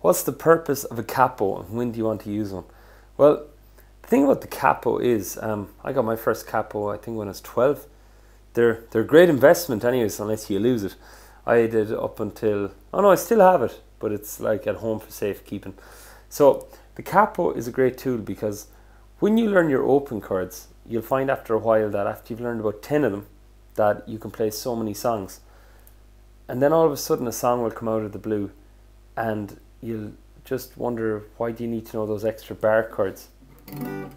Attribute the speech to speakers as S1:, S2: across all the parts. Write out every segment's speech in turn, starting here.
S1: What's the purpose of a capo and when do you want to use one? Well, the thing about the capo is, I got my first capo I think when I was 12. They're a great investment anyways, unless you lose it. I did up until, oh no, I still have it, but it's like at home for safekeeping. So the capo is a great tool because when you learn your open chords, you'll find after a while that after you've learned about 10 of them, that you can play so many songs. And then all of a sudden a song will come out of the blue and you'll just wonder, why do you need to know those extra bar chords?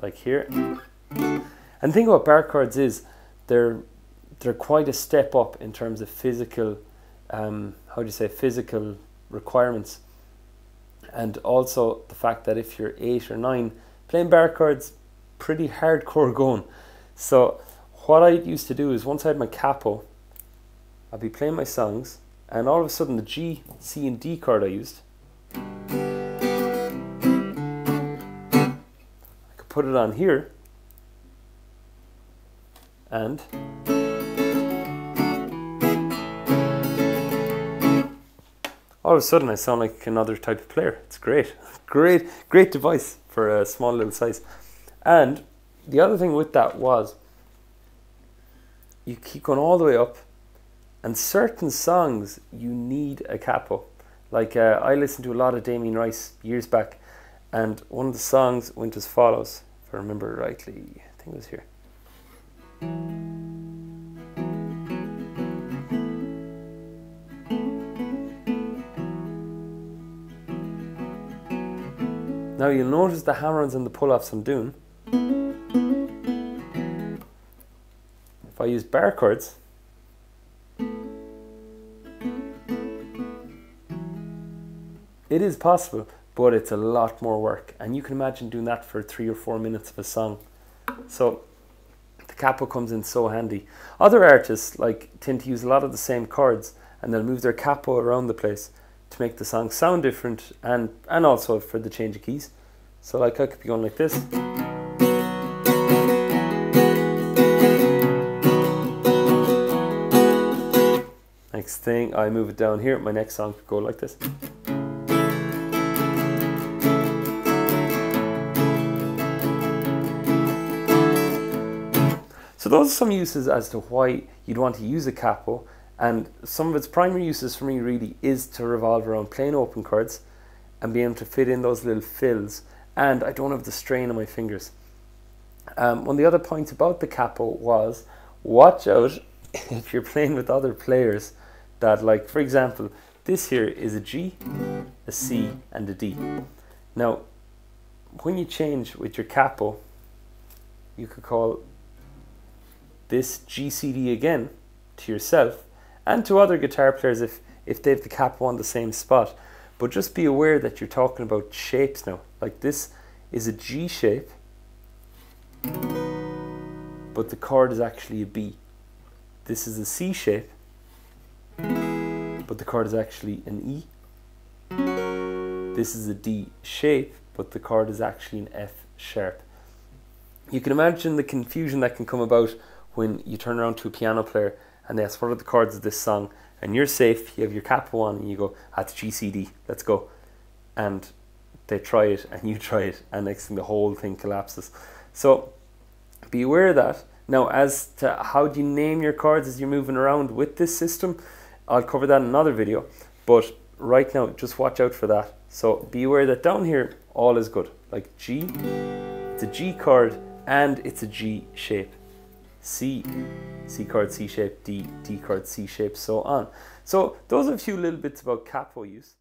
S1: Like here. And the thing about bar chords is they're quite a step up in terms of physical, physical requirements. And also the fact that if you're 8 or 9, playing bar chords, pretty hardcore going. So what I used to do is once I had my capo, I'd be playing my songs and all of a sudden the G, C and D chord I used, I could put it on here and all of a sudden I sound like another type of player. It's great. Great device for a small little size. And the other thing with that was you keep going all the way up, and certain songs you need a capo. Like I listened to a lot of Damien Rice years back, and one of the songs went as follows, if I remember rightly. I think it was here. Now you'll notice the hammer-ons and the pull-offs I'm doing. If I use bar chords, it is possible, but it's a lot more work. And you can imagine doing that for 3 or 4 minutes of a song. So the capo comes in so handy. Other artists tend to use a lot of the same chords and they'll move their capo around the place to make the song sound different and also for the change of keys. So like I could be going like this. Next thing, I move it down here. My next song could go like this. So those are some uses as to why you'd want to use a capo, and some of its primary uses for me really is to revolve around playing open chords and being able to fit in those little fills, and I don't have the strain on my fingers. One of the other points about the capo was, watch out if you're playing with other players that, like for example, this here is a G, a C and a D. Now when you change with your capo, you could call this GCD again to yourself and to other guitar players if they have the capo on the same spot. But just be aware that you're talking about shapes now. Like this is a G shape, but the chord is actually a B. This is a C shape, but the chord is actually an E. This is a D shape, but the chord is actually an F sharp. You can imagine the confusion that can come about when you turn around to a piano player and they ask, what are the chords of this song? And you're safe, you have your capo on and you go, that's GCD, let's go. And they try it and you try it and next thing the whole thing collapses. So be aware of that. Now as to how do you name your chords as you're moving around with this system, I'll cover that in another video, but right now just watch out for that. So be aware that down here all is good. Like G, it's a G chord and it's a G shape. C, C chord, C shape, D, D chord, C shape, so on. So those are a few little bits about capo use.